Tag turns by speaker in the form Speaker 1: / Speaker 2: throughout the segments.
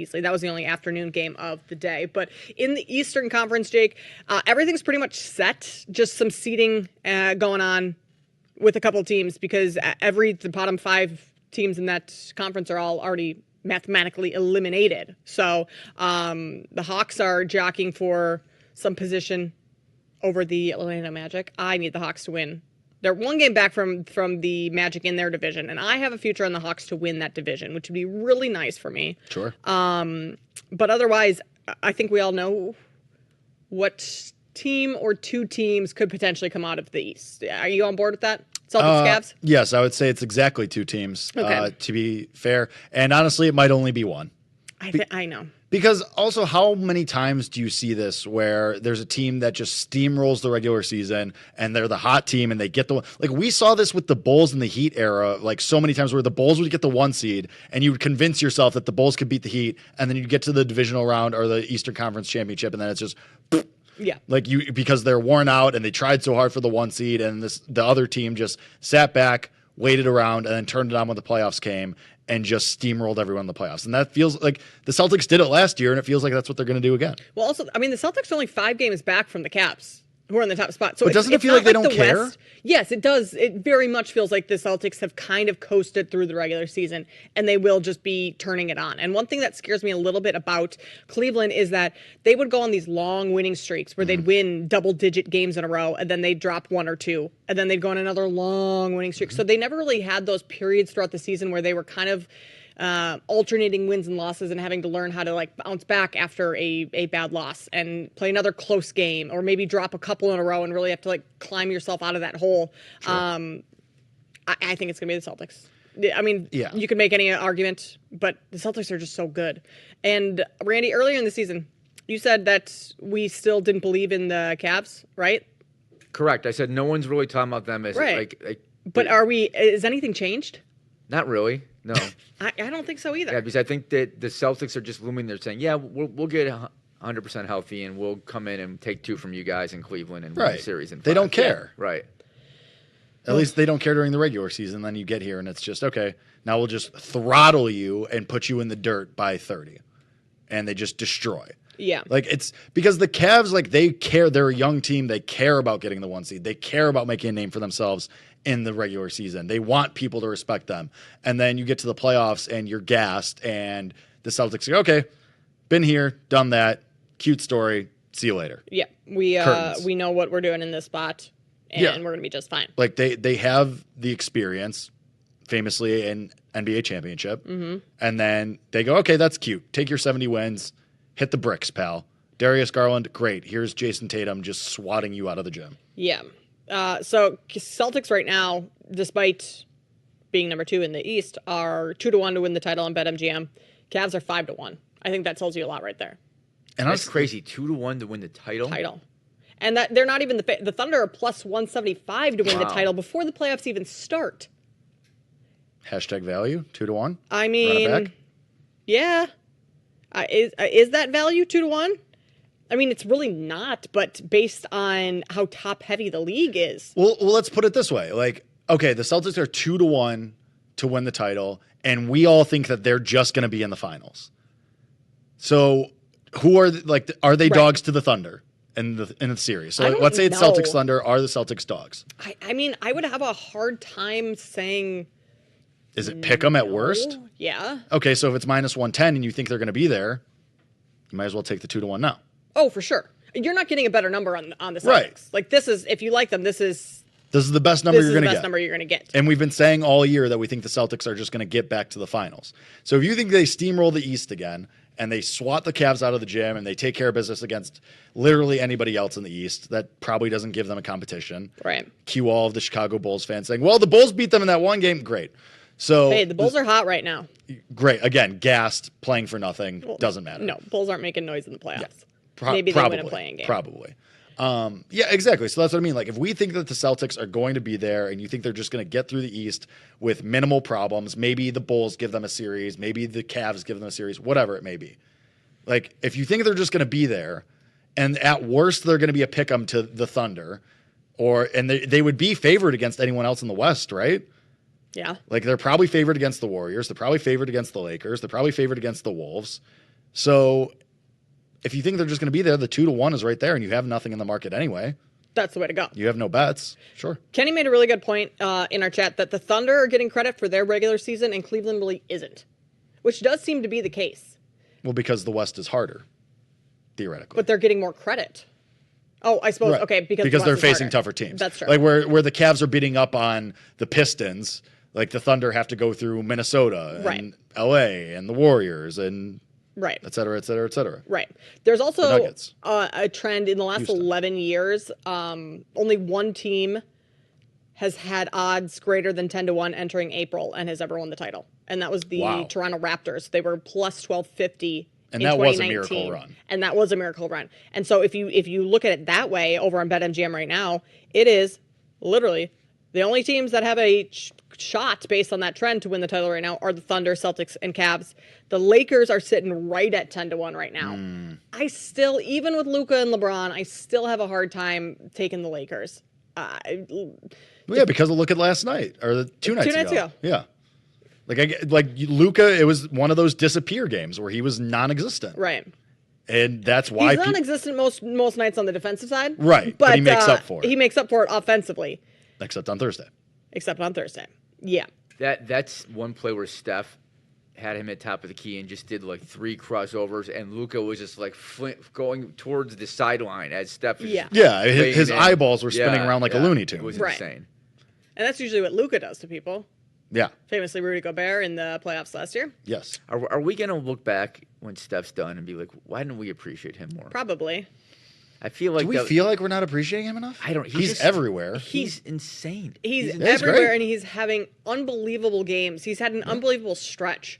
Speaker 1: Easily. That was the only afternoon game of the day. But in the Eastern Conference, Jake, everything's pretty much set. Just some seeding going on with a couple teams because the bottom 5 teams in that conference are all already mathematically eliminated. So the Hawks are jockeying for some position over the Orlando Magic. I need the Hawks to win. They're one game back from the Magic in their division, and I have a future on the Hawks to win that division, which would be really nice for me.
Speaker 2: Sure.
Speaker 1: But otherwise, I think we all know what team or 2 teams could potentially come out of the East. Are you on board with that? Celtics, Cavs?
Speaker 2: Yes, I would say it's exactly 2 teams,
Speaker 1: Okay.
Speaker 2: to be fair. And honestly, it might only be 1.
Speaker 1: I know.
Speaker 2: Because also, how many times do you see this where there's a team that just steamrolls the regular season and they're the hot team and they get the one? Like, we saw this with the Bulls in the Heat era, like so many times where the Bulls would get the 1 seed and you would convince yourself that the Bulls could beat the Heat, and then you'd get to the divisional round or the Eastern Conference Championship, and then it's just
Speaker 1: Yeah.
Speaker 2: like because they're worn out and they tried so hard for the 1 seed, and the other team just sat back, waited around, and then turned it on when the playoffs came and just steamrolled everyone in the playoffs. And that feels like the Celtics did it last year, and it feels like that's what they're going to do again.
Speaker 1: Well, also, I mean, the Celtics are only 5 games back from the Caps, who are in the top spot. So
Speaker 2: But doesn't it feel like they don't care?
Speaker 1: West. Yes, it does. It very much feels like the Celtics have kind of coasted through the regular season, and they will just be turning it on. And one thing that scares me a little bit about Cleveland is that they would go on these long winning streaks where they'd win double-digit games in a row, and then they'd drop 1 or 2, and then they'd go on another long winning streak. So they never really had those periods throughout the season where they were kind of alternating wins and losses and having to learn how to like bounce back after a bad loss and play another close game, or maybe drop a couple in a row and really have to like climb yourself out of that hole. Sure. I think it's going to be the Celtics. I mean,
Speaker 2: yeah.
Speaker 1: You could make any argument, but the Celtics are just so good. And Randy, earlier in the season, you said that we still didn't believe in the Cavs, right?
Speaker 3: Correct. I said no one's really talking about them as
Speaker 1: right.
Speaker 3: like
Speaker 1: but has anything changed?
Speaker 3: Not really. No.
Speaker 1: I don't think so either.
Speaker 3: Yeah, because I think that the Celtics are just looming. They're saying, yeah, we'll get 100% healthy and we'll come in and take 2 from you guys in Cleveland and win the series in 5.
Speaker 2: They don't care.
Speaker 3: Yeah. Right.
Speaker 2: At least they don't care during the regular season. Then you get here and it's just, okay, now we'll just throttle you and put you in the dirt by 30. And they just destroy.
Speaker 1: Yeah.
Speaker 2: Like, it's because the Cavs, like, they care. They're a young team. They care about getting the 1 seed. They care about making a name for themselves in the regular season. They want people to respect them. And then you get to the playoffs and you're gassed, and the Celtics go, okay, been here, done that. Cute story. See you later.
Speaker 1: Yeah. We know what we're doing in this spot, and we're going to be just fine.
Speaker 2: Like, they have the experience, famously in NBA championship. Mm-hmm. And then they go, okay, that's cute. Take your 70 wins. Hit the bricks, pal. Darius Garland, great. Here's Jason Tatum just swatting you out of the gym.
Speaker 1: Yeah. So Celtics right now, despite being number 2 in the East, are 2-1 to win the title on BetMGM. Cavs are 5-1. I think that tells you a lot right there.
Speaker 3: And that's crazy. 2-1 to win the title.
Speaker 1: And that they're not even the Thunder are plus 175 to win the title before the playoffs even start.
Speaker 2: Hashtag value, 2-1.
Speaker 1: I mean, yeah. Is that value 2-1? I mean, it's really not, but based on how top heavy the league is.
Speaker 2: Well, let's put it this way. Like, okay, the Celtics are 2-1 to win the title, and we all think that they're just going to be in the finals. So, who are are they dogs to the Thunder in the series? So let's say it's Celtics Thunder. Are the Celtics dogs?
Speaker 1: I mean, I would have a hard time saying.
Speaker 2: Is it pick 'em at worst?
Speaker 1: Yeah.
Speaker 2: Okay, so if it's minus 110 and you think they're going to be there, you might as well take the 2-1 now.
Speaker 1: Oh, for sure. You're not getting a better number on the Celtics.
Speaker 2: Right.
Speaker 1: Like, this is, if you like them, this is
Speaker 2: the best number you're going to get. This is the best
Speaker 1: number you're going to get.
Speaker 2: And we've been saying all year that we think the Celtics are just going to get back to the finals. So if you think they steamroll the East again and they swat the Cavs out of the gym and they take care of business against literally anybody else in the East, that probably doesn't give them a competition.
Speaker 1: Right.
Speaker 2: Cue all of the Chicago Bulls fans saying, well, the Bulls beat them in that one game. Great. So
Speaker 1: hey, the Bulls are hot right now.
Speaker 2: Great. Again, gassed, playing for nothing. Well, doesn't matter.
Speaker 1: No, Bulls aren't making noise in the playoffs.
Speaker 2: Yeah.
Speaker 1: Maybe they win a playing game.
Speaker 2: Probably. Yeah, exactly. So that's what I mean. Like, if we think that the Celtics are going to be there and you think they're just going to get through the East with minimal problems, maybe the Bulls give them a series, maybe the Cavs give them a series, whatever it may be. Like, if you think they're just going to be there, and at worst they're going to be a pick-em to the Thunder, and they would be favored against anyone else in the West, right?
Speaker 1: Yeah.
Speaker 2: Like, they're probably favored against the Warriors. They're probably favored against the Lakers. They're probably favored against the Wolves. So if you think they're just going to be there, the 2-1 is right there, and you have nothing in the market anyway.
Speaker 1: That's the way to go.
Speaker 2: You have no bets. Sure.
Speaker 1: Kenny made a really good point in our chat that the Thunder are getting credit for their regular season and Cleveland really isn't, which does seem to be the case.
Speaker 2: Well, because the West is harder, theoretically.
Speaker 1: But they're getting more credit. Oh, I suppose,
Speaker 2: Right.
Speaker 1: okay, because
Speaker 2: they're
Speaker 1: is
Speaker 2: facing
Speaker 1: harder.
Speaker 2: tougher teams.
Speaker 1: That's true.
Speaker 2: Like where the Cavs are beating up on the Pistons, like the Thunder have to go through Minnesota
Speaker 1: Right.
Speaker 2: and LA and the Warriors and
Speaker 1: Right.
Speaker 2: et cetera, et cetera, et cetera.
Speaker 1: Right. There's also
Speaker 2: Nuggets.
Speaker 1: a trend in the last
Speaker 2: Houston.
Speaker 1: 11 years. Only one team has had odds greater than 10-1 entering April and has ever won the title. And that was the
Speaker 2: Wow.
Speaker 1: Toronto Raptors. They were plus 1250
Speaker 2: And
Speaker 1: in
Speaker 2: that was a
Speaker 1: 2019.
Speaker 2: miracle run.
Speaker 1: And that was a miracle run. And so if you look at it that way over on BetMGM right now, it is literally the only teams that have a shot based on that trend to win the title right now are the Thunder, Celtics, and Cavs. The Lakers are sitting right at 10-1 right now. I still, even with Luka and LeBron, I still have a hard time taking the Lakers.
Speaker 2: Well, yeah, because look at last night or the two nights ago. Yeah. Like Luka, it was one of those disappear games where he was non-existent.
Speaker 1: Right.
Speaker 2: And that's why
Speaker 1: He's non-existent most nights on the defensive side.
Speaker 2: Right, but he makes up for it.
Speaker 1: He makes up for it offensively.
Speaker 2: except on Thursday.
Speaker 1: Except on Thursday. Yeah.
Speaker 3: That's one play where Steph had him at top of the key and just did like 3 crossovers, and Luka was just like going towards the sideline as Steph was
Speaker 1: Yeah.
Speaker 2: Yeah, his
Speaker 3: in.
Speaker 2: eyebballs were spinning around like a Looney Tune.
Speaker 3: It was
Speaker 1: Right.
Speaker 3: insane.
Speaker 1: And that's usually what Luka does to people.
Speaker 2: Yeah.
Speaker 1: Famously Rudy Gobert in the playoffs last year.
Speaker 2: Yes.
Speaker 3: Are we going to look back when Steph's done and be like, why didn't we appreciate him more?
Speaker 1: Probably.
Speaker 3: I feel like
Speaker 2: Do we feel like we're not appreciating him enough?
Speaker 3: I don't.
Speaker 2: He's
Speaker 3: just-
Speaker 2: everywhere.
Speaker 3: He's insane.
Speaker 1: He's
Speaker 2: Yeah, he's
Speaker 1: everywhere
Speaker 2: great.
Speaker 1: and he's having unbelievable games. He's had an unbelievable stretch.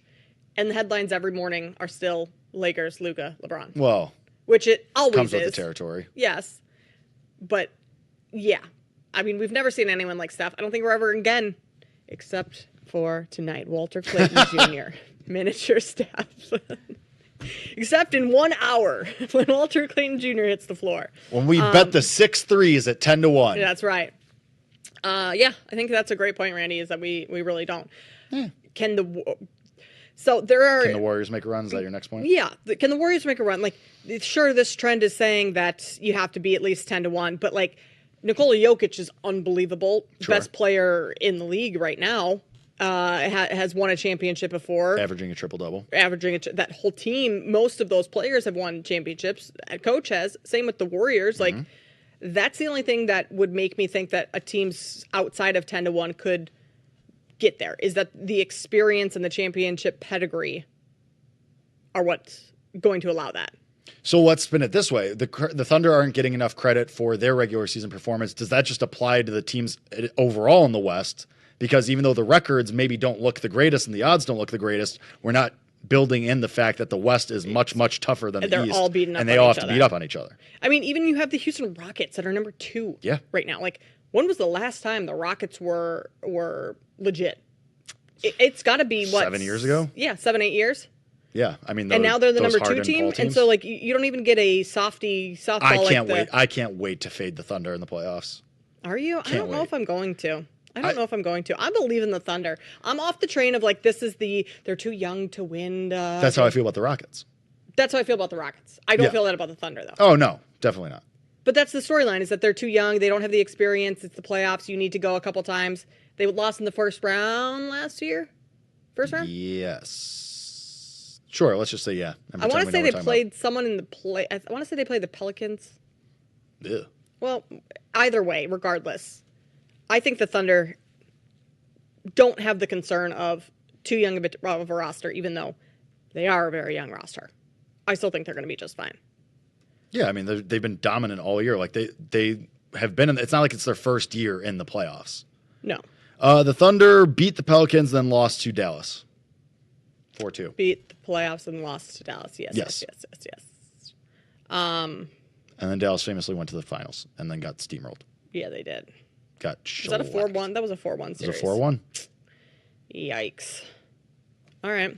Speaker 1: And the headlines every morning are still Lakers, Luka, LeBron.
Speaker 2: Well,
Speaker 1: Which it always
Speaker 2: comes
Speaker 1: is.
Speaker 2: with the territory.
Speaker 1: Yes. But yeah. I mean, we've never seen anyone like Steph. I don't think we're ever again, except for tonight. Walter Clayton Jr., miniature Steph. Except in 1 hour when Walter Clayton Jr. hits the floor.
Speaker 2: When we bet the 6 threes at 10-1.
Speaker 1: Yeah, that's right. Yeah, I think that's a great point, Randy, is that we really don't. Can the
Speaker 2: Warriors make a run? Is that your next point?
Speaker 1: Yeah, can the Warriors make a run? Like, sure, this trend is saying that you have to be at least 10-1, but like Nikola Jokic is unbelievable,
Speaker 2: Sure.
Speaker 1: best player in the league right now. Has won a championship before.
Speaker 2: Averaging a triple-double.
Speaker 1: That whole team, most of those players have won championships. Coach has. Same with the Warriors. Like, that's the only thing that would make me think that a team's outside of 10-1 could get there, is that the experience and the championship pedigree are what's going to allow that.
Speaker 2: So let's spin it this way. The Thunder aren't getting enough credit for their regular season performance. Does that just apply to the teams overall in the West? Because even though the records maybe don't look the greatest and the odds don't look the greatest, we're not building in the fact that the West is much, much tougher than the
Speaker 1: They're
Speaker 2: East.
Speaker 1: all beating up
Speaker 2: and they
Speaker 1: on
Speaker 2: all
Speaker 1: each
Speaker 2: have to
Speaker 1: other.
Speaker 2: beat up on each other.
Speaker 1: I mean, even you have the Houston Rockets that are number 2 right now. Like, when was the last time the Rockets were legit? It's got to be,
Speaker 2: 7 years ago?
Speaker 1: Yeah, 7-8 years.
Speaker 2: Yeah, I mean,
Speaker 1: And now they're the
Speaker 2: those
Speaker 1: number 2
Speaker 2: hardened
Speaker 1: team,
Speaker 2: ball
Speaker 1: and
Speaker 2: teams.
Speaker 1: so like you don't even get a softball.
Speaker 2: I can't wait to fade the Thunder in the playoffs.
Speaker 1: Are you? I don't know
Speaker 2: wait.
Speaker 1: if I'm going to. I don't know if I'm going to. I believe in the Thunder. I'm off the train of like they're too young to win.
Speaker 2: That's how I feel about the Rockets.
Speaker 1: That's how I feel about the Rockets. I don't
Speaker 2: Yeah.
Speaker 1: feel that about the Thunder though.
Speaker 2: Oh no, definitely not.
Speaker 1: But that's the storyline, is that they're too young. They don't have the experience. It's the playoffs. You need to go a couple times. They lost in the first round last year. First round?
Speaker 2: Yes. Sure, let's just say yeah.
Speaker 1: I want to say they played someone in the play. I want to say they played the Pelicans.
Speaker 2: Yeah.
Speaker 1: Well, either way, regardless, I think the Thunder don't have the concern of too young of a roster, even though they are a very young roster. I still think they're going to be just fine.
Speaker 2: Yeah, I mean they've been dominant all year. Like they have been. It's not like it's their first year in the playoffs.
Speaker 1: No.
Speaker 2: The Thunder beat the Pelicans, then lost to Dallas. 4-2.
Speaker 1: Beat the playoffs and lost to Dallas. Yes.
Speaker 2: And then Dallas famously went to the finals and then got steamrolled.
Speaker 1: Yeah, they did.
Speaker 2: Got
Speaker 1: Was that a 4-1? That was a 4-1
Speaker 2: It
Speaker 1: series.
Speaker 2: was a 4-1.
Speaker 1: Yikes. All right.